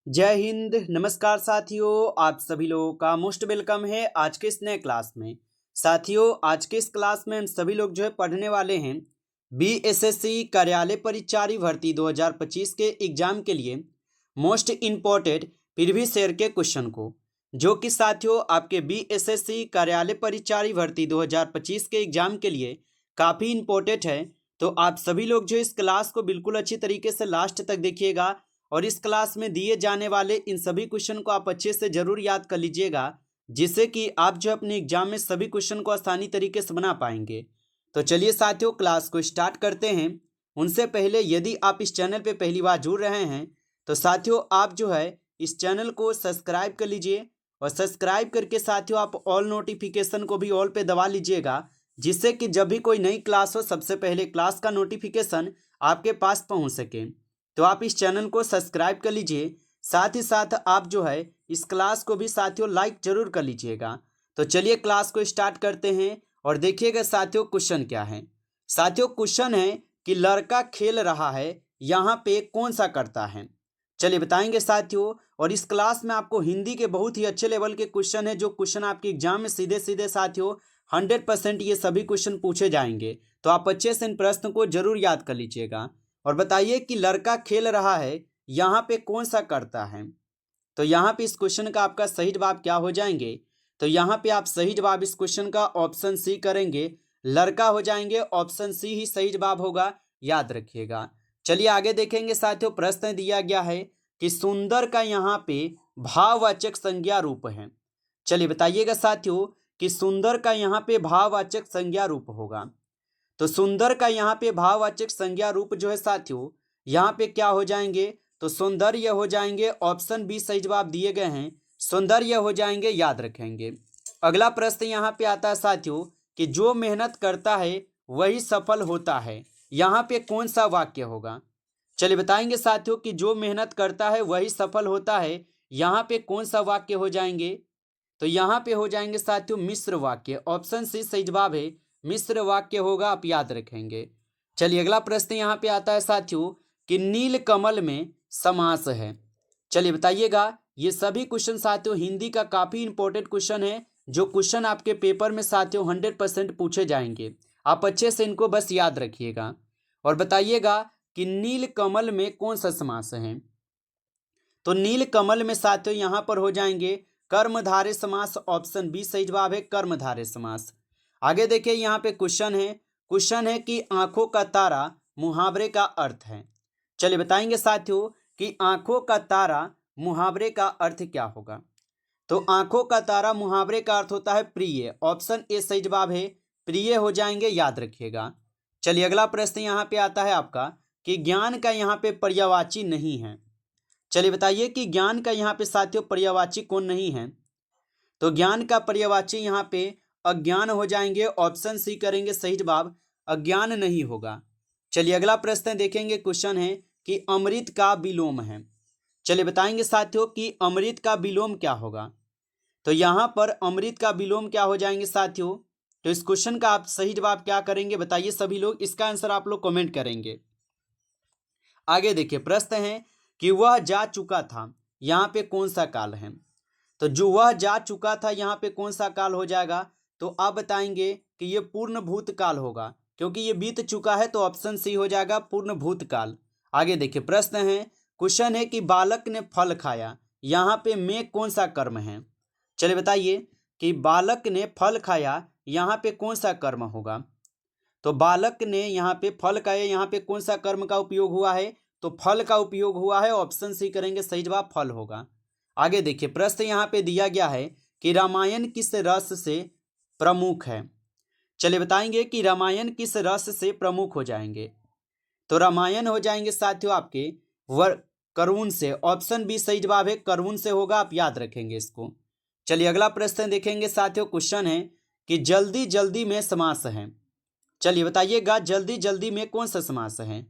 जय हिंद। नमस्कार साथियों, आप सभी लोगों का मोस्ट वेलकम है आज के इस नए क्लास में। साथियों, आज के इस क्लास में हम सभी लोग जो है पढ़ने वाले हैं बीएसएससी कार्यालय परिचारी भर्ती 2025 के एग्जाम के लिए मोस्ट इम्पोर्टेंट प्रीवियस ईयर के क्वेश्चन को, जो कि साथियों आपके बीएसएससी कार्यालय परिचारी भर्ती 2025 के एग्जाम के लिए काफ़ी इम्पोर्टेंट है। तो आप सभी लोग जो इस क्लास को बिल्कुल अच्छी तरीके से लास्ट तक देखिएगा और इस क्लास में दिए जाने वाले इन सभी क्वेश्चन को आप अच्छे से जरूर याद कर लीजिएगा, जिससे कि आप जो अपने एग्जाम में सभी क्वेश्चन को आसानी तरीके से बना पाएंगे। तो चलिए साथियों, क्लास को स्टार्ट करते हैं। उनसे पहले यदि आप इस चैनल पे पहली बार जुड़ रहे हैं तो साथियों आप जो है इस चैनल को सब्सक्राइब कर लीजिए और सब्सक्राइब करके साथियों आप ऑल नोटिफिकेशन को भी ऑल पे दबा लीजिएगा, जिससे कि जब भी कोई नई क्लास हो सबसे पहले क्लास का नोटिफिकेशन आपके पास पहुंच सके। तो आप इस चैनल को सब्सक्राइब कर लीजिए, साथ ही साथ आप जो है इस क्लास को भी साथियों लाइक जरूर कर लीजिएगा। तो चलिए क्लास को स्टार्ट करते हैं और देखिएगा साथियों क्वेश्चन क्या है। साथियों क्वेश्चन है कि लड़का खेल रहा है, यहाँ पे कौन सा करता है। चलिए बताएंगे साथियों। और इस क्लास में आपको हिंदी के बहुत ही अच्छे लेवल के क्वेश्चन है, जो क्वेश्चन आपके एग्जाम में सीधे सीधे साथियों 100% ये सभी क्वेश्चन पूछे जाएंगे। तो आप अच्छे से इन प्रश्न को जरूर याद कर लीजिएगा और बताइए कि लड़का खेल रहा है, यहाँ पे कौन सा करता है। तो यहाँ पे इस क्वेश्चन का आपका सही जवाब क्या हो जाएंगे। तो यहाँ पे आप सही जवाब इस क्वेश्चन का ऑप्शन सी करेंगे, लड़का हो जाएंगे। ऑप्शन सी ही सही जवाब होगा, याद रखिएगा। चलिए आगे देखेंगे साथियों। प्रश्न दिया गया है कि सुंदर का यहाँ पे भाववाचक संज्ञा रूप है। चलिए बताइएगा साथियों कि सुंदर का यहाँ पे भाववाचक संज्ञा रूप होगा। तो सुंदर का यहाँ पे भाववाचक संज्ञा रूप जो है साथियों यहाँ पे क्या हो जाएंगे, तो सौंदर्य हो जाएंगे। ऑप्शन बी सही जवाब दिए गए हैं, सौंदर्य हो जाएंगे, याद रखेंगे। अगला प्रश्न यहाँ पे आता है साथियों कि जो मेहनत करता है वही सफल होता है, यहाँ पे कौन सा वाक्य होगा। चलिए बताएंगे साथियों कि जो मेहनत करता है वही सफल होता है, यहाँ पे कौन सा वाक्य हो जाएंगे। तो यहाँ पे हो जाएंगे साथियों मिश्र वाक्य। ऑप्शन सी सही जवाब है, मिश्र वाक्य होगा, आप याद रखेंगे। चलिए अगला प्रश्न यहाँ पे आता है साथियों कि नील कमल में समास है। चलिए बताइएगा। ये सभी क्वेश्चन साथियों हिंदी का काफी इंपॉर्टेंट क्वेश्चन है, जो क्वेश्चन आपके पेपर में साथियों 100% पूछे जाएंगे। आप अच्छे से इनको बस याद रखिएगा और बताइएगा कि नील कमल में कौन सा समास है। तो नील कमल में साथियों यहाँ पर हो जाएंगे कर्मधारय समास। ऑप्शन बी सही जवाब है, कर्मधारय समास। आगे देखिए यहाँ पे क्वेश्चन है कि आंखों का तारा मुहावरे का अर्थ है। चलिए बताएंगे साथियों कि आंखों का तारा मुहावरे का अर्थ क्या होगा। तो आंखों का तारा मुहावरे का अर्थ होता है प्रिय। ऑप्शन ए सही जवाब है, प्रिय हो जाएंगे, याद रखिएगा। चलिए अगला प्रश्न यहाँ पे आता है आपका कि ज्ञान का यहाँ पे पर्यायवाची नहीं है। चलिए बताइए कि ज्ञान का यहाँ पे साथियों पर्यायवाची कौन नहीं है। तो ज्ञान का पर्यायवाची यहाँ पे अज्ञान हो जाएंगे। ऑप्शन सी करेंगे सही जवाब, अज्ञान नहीं होगा। चलिए अगला प्रश्न देखेंगे। क्वेश्चन है कि अमृत का विलोम है। चलिए बताएंगे साथियों कि अमृत का विलोम क्या होगा। तो यहाँ पर अमृत का विलोम क्या हो जाएंगे साथियों। तो इस क्वेश्चन का आप सही जवाब क्या करेंगे, बताइए सभी लोग। इसका आंसर आप लोग कमेंट करेंगे। आगे देखिए प्रश्न है कि वह जा चुका था, यहाँ पे कौन सा काल है। तो जो वह जा चुका था यहाँ पे कौन सा काल हो जाएगा। तो आप बताएंगे कि ये पूर्ण भूतकाल होगा, क्योंकि ये बीत चुका है। तो ऑप्शन सी हो जाएगा पूर्ण भूतकाल। आगे देखिए क्वेश्चन है कि बालक ने फल खाया, यहाँ पे में कौन सा कर्म है। चलिए बताइए कि बालक ने फल खाया, यहाँ पे कौन सा कर्म होगा। तो बालक ने यहाँ पे फल खाया, यहाँ पे कौन सा कर्म का उपयोग हुआ है। तो फल का उपयोग हुआ है। ऑप्शन सी करेंगे सही जवाब, फल होगा। आगे देखिए प्रश्न यहाँ पे दिया गया है कि रामायण किस रस से प्रमुख है। चलिए बताएंगे कि रामायण किस रस से प्रमुख हो जाएंगे। तो रामायण हो जाएंगे साथियों आपके वर करुण से। ऑप्शन बी सही जवाब है, करुण से होगा, आप याद रखेंगे इसको। चलिए अगला प्रश्न देखेंगे साथियों। क्वेश्चन है कि जल्दी जल्दी में समास है। चलिए बताइएगा जल्दी जल्दी में कौन सा समास है।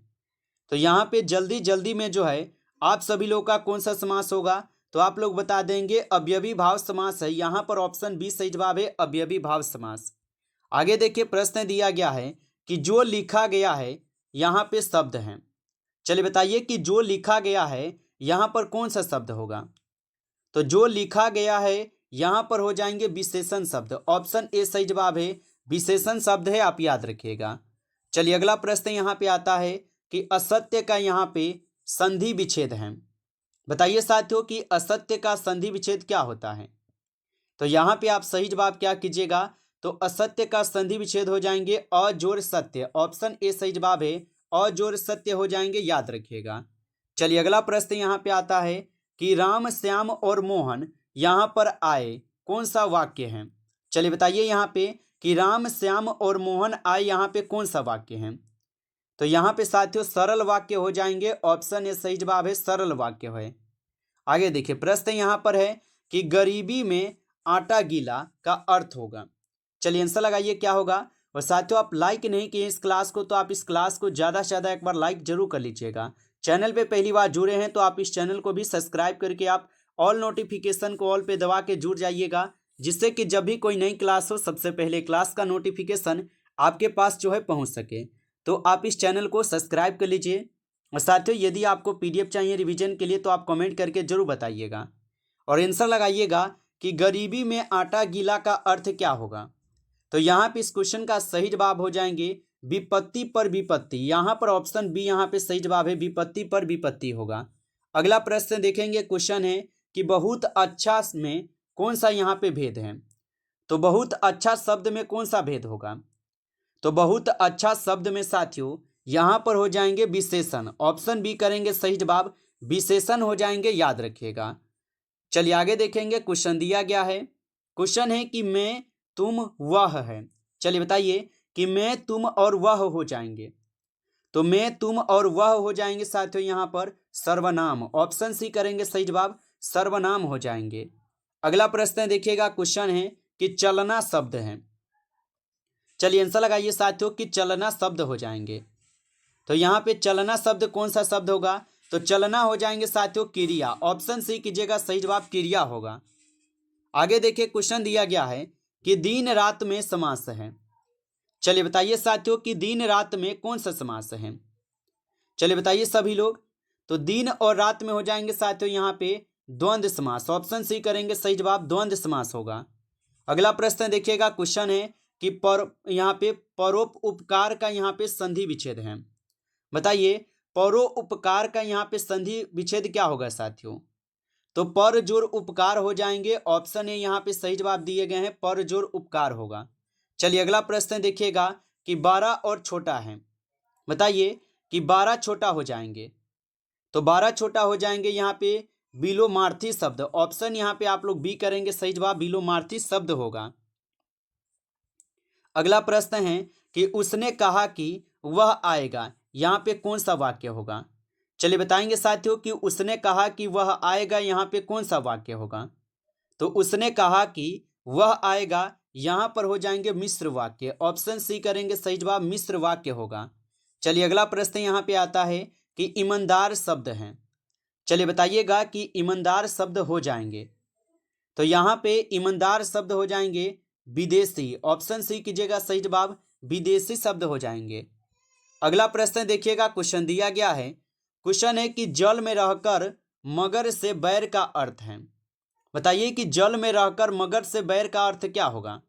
तो यहाँ पे जल्दी जल्दी में जो है आप सभी लोग का कौन सा समास होगा। तो आप लोग बता देंगे अवयवी भाव समास है। यहाँ पर ऑप्शन बी सही जवाब है, अवयवी भाव समास। आगे देखिए प्रश्न दिया गया है कि जो लिखा गया है, यहाँ पे शब्द हैं। चलिए बताइए कि जो लिखा गया है यहाँ पर कौन सा शब्द होगा? तो जो लिखा गया है यहाँ पर हो जाएंगे विशेषण शब्द। ऑप्शन ए सही जवाब है, विशेषण शब्द है, आप याद रखिएगा। चलिए अगला प्रश्न यहाँ पे आता है कि असत्य का यहाँ पे संधि विच्छेद है। बताइए साथियों कि असत्य का संधि विच्छेद क्या होता है? तो यहाँ पे आप सही जवाब क्या कीजिएगा? तो असत्य का संधि विच्छेद हो जाएंगे अजोड़ सत्य। ऑप्शन ए सही जवाब है, अजोड़ सत्य हो जाएंगे, याद रखिएगा। चलिए अगला प्रश्न यहाँ पे आता है कि राम श्याम और मोहन यहाँ पर आए, कौन सा वाक्य है? चलिए बताइए यहाँ पे कि राम श्याम और मोहन आए, यहाँ पे कौन सा वाक्य है? तो यहाँ पे साथियों सरल वाक्य हो जाएंगे। ऑप्शन ए सही जवाब है, सरल वाक्य है। आगे देखिए प्रश्न यहाँ पर है कि गरीबी में आटा गीला का अर्थ होगा। चलिए आंसर लगाइए क्या होगा। और साथियों आप लाइक नहीं किए इस क्लास को, तो आप इस क्लास को ज़्यादा से ज़्यादा एक बार लाइक जरूर कर लीजिएगा। चैनल पे पहली बार जुड़े हैं तो आप इस चैनल को भी सब्सक्राइब करके आप ऑल नोटिफिकेशन को ऑल पे दबा के जुड़ जाइएगा, जिससे कि जब भी कोई नई क्लास हो सबसे पहले क्लास का नोटिफिकेशन आपके पास जो है पहुँच सके। तो आप इस चैनल को सब्सक्राइब कर लीजिए। और साथियों यदि आपको पीडीएफ चाहिए रिवीजन के लिए तो आप कमेंट करके जरूर बताइएगा और आंसर लगाइएगा कि गरीबी में आटा गीला का अर्थ क्या होगा। तो यहाँ पे इस क्वेश्चन का सही जवाब हो जाएंगे विपत्ति पर विपत्ति। यहाँ पर ऑप्शन बी यहाँ पे सही जवाब है, विपत्ति पर विपत्ति होगा। अगला प्रश्न देखेंगे, क्वेश्चन है कि बहुत अच्छा में कौन सा यहाँ पे भेद है? तो बहुत अच्छा शब्द में कौन सा भेद होगा? तो बहुत अच्छा शब्द में साथियों यहाँ पर हो जाएंगे विशेषण। ऑप्शन बी करेंगे सही जवाब, विशेषण हो जाएंगे, याद रखिएगा। चलिए आगे देखेंगे, क्वेश्चन दिया गया है। क्वेश्चन है कि मैं तुम वह है। चलिए बताइए कि मैं तुम और वह हो जाएंगे। तो मैं तुम और वह हो जाएंगे साथियों यहाँ पर सर्वनाम। ऑप्शन सी करेंगे सही जवाब, सर्वनाम हो जाएंगे। अगला प्रश्न देखिएगा, क्वेश्चन है कि चलना शब्द है। चलिए आंसर लगाइए साथियों कि चलना शब्द हो जाएंगे। तो यहाँ पे चलना शब्द कौन सा शब्द होगा? तो चलना हो जाएंगे साथियों क्रिया। ऑप्शन सी कीजिएगा, सही जवाब क्रिया होगा। आगे देखिए क्वेश्चन दिया गया है कि दिन रात में समास है। चलिए बताइए साथियों कि दिन रात में कौन सा समास है? चलिए बताइए सभी लोग। तो दिन और रात में हो जाएंगे साथियों यहाँ पे द्वंद्व समास। ऑप्शन सी करेंगे सही जवाब, द्वंद्व समास होगा। अगला प्रश्न देखिएगा, क्वेश्चन है कि यहाँ पे परोपकार का यहाँ पे संधि विच्छेद है। बताइए परोपकार का यहाँ पे संधि विच्छेद क्या होगा साथियों? तो पर जोड़ उपकार हो जाएंगे। ऑप्शन ए यहाँ पे सही जवाब दिए गए हैं, पर जोड़ उपकार होगा। चलिए अगला प्रश्न देखिएगा कि 12 और छोटा है। बताइए कि 12 छोटा हो जाएंगे। तो 12 छोटा हो जाएंगे यहाँ पे विलोमार्थी शब्द। ऑप्शन यहाँ पे आप लोग बी करेंगे सही जवाब, विलोमार्थी शब्द होगा। अगला प्रश्न है कि उसने कहा कि वह आएगा, यहाँ पे कौन सा वाक्य होगा? चलिए बताएंगे साथियों कि उसने कहा कि वह आएगा, यहाँ पे कौन सा वाक्य होगा? तो उसने कहा कि वह आएगा, यहाँ पर हो जाएंगे मिश्र वाक्य। ऑप्शन सी करेंगे सही जवाब, मिश्र वाक्य होगा। चलिए अगला प्रश्न यहाँ पे आता है कि ईमानदार शब्द है। चलिए बताइएगा कि ईमानदार शब्द हो जाएंगे। तो यहाँ पे ईमानदार शब्द हो जाएंगे विदेशी। ऑप्शन सी कीजिएगा सही जवाब, विदेशी शब्द हो जाएंगे। अगला प्रश्न देखिएगा, क्वेश्चन दिया गया है। क्वेश्चन है कि जल में रहकर मगर से बैर का अर्थ है। बताइए कि जल में रहकर मगर से बैर का अर्थ क्या होगा?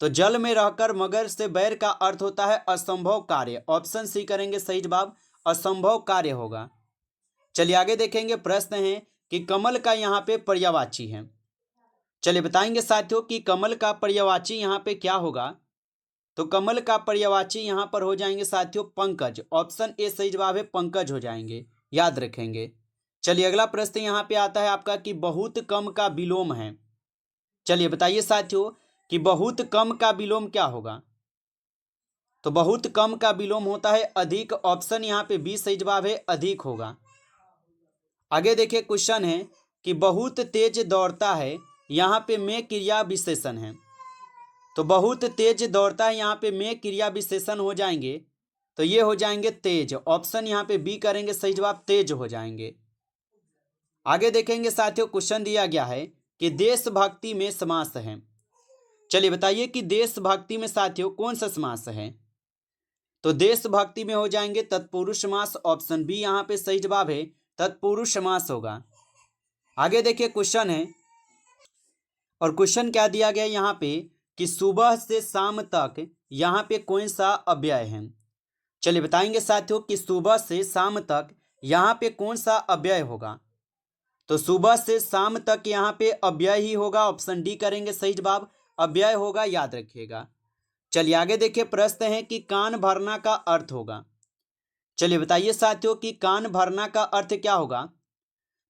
तो जल में रहकर मगर से बैर का अर्थ होता है असंभव कार्य। ऑप्शन सी करेंगे सही जवाब, असंभव कार्य होगा। चलिए आगे देखेंगे, प्रश्न है कि कमल का यहाँ पे पर्यायवाची है। चलिए बताएंगे साथियों कि कमल का पर्यायवाची यहाँ पे क्या होगा? तो कमल का पर्यायवाची यहाँ पर हो जाएंगे साथियों पंकज। ऑप्शन ए सही जवाब है, पंकज हो जाएंगे, याद रखेंगे। चलिए अगला प्रश्न यहाँ पे आता है आपका कि बहुत कम का विलोम है। चलिए बताइए साथियों कि बहुत कम का विलोम क्या होगा? तो बहुत कम का विलोम होता है अधिक। ऑप्शन यहाँ पे बी सही जवाब है, अधिक होगा। आगे देखिए क्वेश्चन है कि बहुत तेज दौड़ता है, यहाँ पे में क्रिया विशेषण है। तो बहुत तेज दौड़ता है, यहाँ पे में क्रिया विशेषण हो जाएंगे। तो ये हो जाएंगे तेज। ऑप्शन यहाँ पे बी करेंगे सही जवाब, तेज हो जाएंगे। आगे देखेंगे साथियों, क्वेश्चन दिया गया है कि देशभक्ति में समास है। चलिए बताइए कि देशभक्ति में साथियों कौन सा समास है? तो देशभक्ति में हो जाएंगे तत्पुरुष समास। ऑप्शन बी यहाँ पे सही जवाब है, तत्पुरुष समास होगा। आगे देखिए क्वेश्चन है, और क्वेश्चन क्या दिया गया यहाँ पे कि सुबह से शाम तक यहाँ पे कौन सा अव्यय है। चलिए बताएंगे साथियों कि सुबह से शाम तक यहाँ पे कौन सा अव्यय होगा। तो सुबह से शाम तक यहाँ पे अव्यय ही होगा, ऑप्शन डी करेंगे सही जवाब, अव्यय होगा, याद रखिएगा। चलिए आगे देखिए प्रश्न है कि कान भरना का अर्थ होगा। चलिए बताइए साथियों कि कान भरना का अर्थ क्या होगा।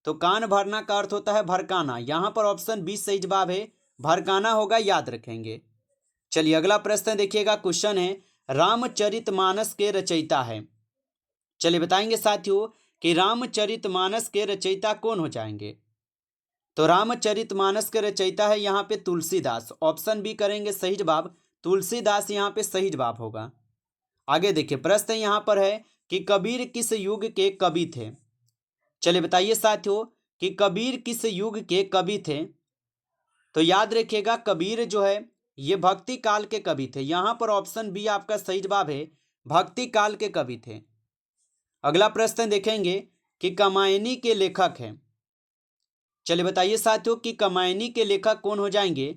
तो कान भरना का अर्थ होता है भड़काना, यहाँ पर ऑप्शन बी सही जवाब है, भड़काना होगा, याद रखेंगे। चलिए अगला प्रश्न देखिएगा, क्वेश्चन है रामचरितमानस के रचयिता है। चलिए बताएंगे साथियों कि रामचरितमानस के रचयिता कौन हो जाएंगे। तो रामचरितमानस के रचयिता है यहाँ पे तुलसीदास, ऑप्शन बी करेंगे सही जवाब, तुलसीदास यहाँ पे सही जवाब होगा। आगे देखिए प्रश्न यहाँ पर है कि कबीर किस युग के कवि थे। चलिए बताइए साथियों कि कबीर किस युग के कवि थे। तो याद रखिएगा कबीर जो है ये भक्ति काल के कवि थे, यहाँ पर ऑप्शन बी आपका सही जवाब है, भक्ति काल के कवि थे। अगला प्रश्न देखेंगे कि कामायनी के लेखक हैं। चलिए बताइए साथियों कि कामायनी के लेखक कौन हो जाएंगे।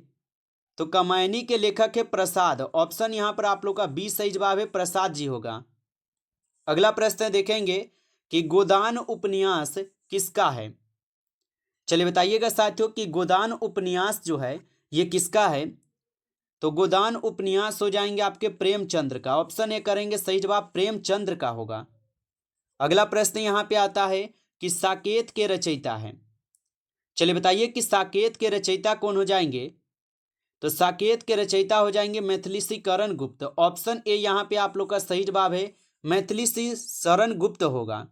तो कामायनी के लेखक है प्रसाद, ऑप्शन यहाँ पर आप लोग का बी सही जवाब है, प्रसाद जी होगा। अगला प्रश्न देखेंगे कि गोदान उपन्यास किसका है। चलिए बताइएगा साथियों कि गोदान उपन्यास जो है ये किसका है। तो गोदान उपन्यास हो जाएंगे आपके प्रेमचंद्र का, ऑप्शन ए करेंगे सही जवाब, प्रेमचंद्र का होगा। अगला प्रश्न यहाँ पे आता है कि साकेत के रचयिता है। चलिए बताइए कि साकेत के रचयिता कौन हो जाएंगे। तो साकेत के रचयिता हो जाएंगे मैथिलीसी करण गुप्त, ऑप्शन ए यहाँ पे आप लोग का सही जवाब है, मैथिलीसी शरण गुप्त होगा।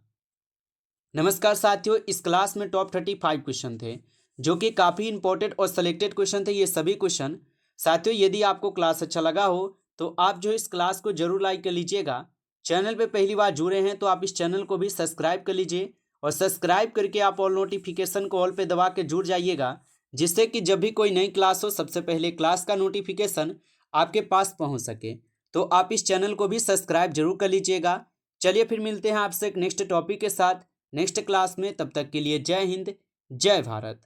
नमस्कार साथियों, इस क्लास में टॉप 35 क्वेश्चन थे जो कि काफ़ी इंपॉर्टेंट और सिलेक्टेड क्वेश्चन थे। ये सभी क्वेश्चन साथियों यदि आपको क्लास अच्छा लगा हो तो आप जो इस क्लास को जरूर लाइक कर लीजिएगा। चैनल पे पहली बार जुड़े हैं तो आप इस चैनल को भी सब्सक्राइब कर लीजिए, और सब्सक्राइब करके आप ऑल नोटिफिकेशन को ऑल पे दबा के जुड़ जाइएगा, जिससे कि जब भी कोई नई क्लास हो सबसे पहले क्लास का नोटिफिकेशन आपके पास पहुँच सके। तो आप इस चैनल को भी सब्सक्राइब जरूर कर लीजिएगा। चलिए फिर मिलते हैं आपसे एक नेक्स्ट टॉपिक के साथ नेक्स्ट क्लास में, तब तक के लिए जय हिंद, जय भारत।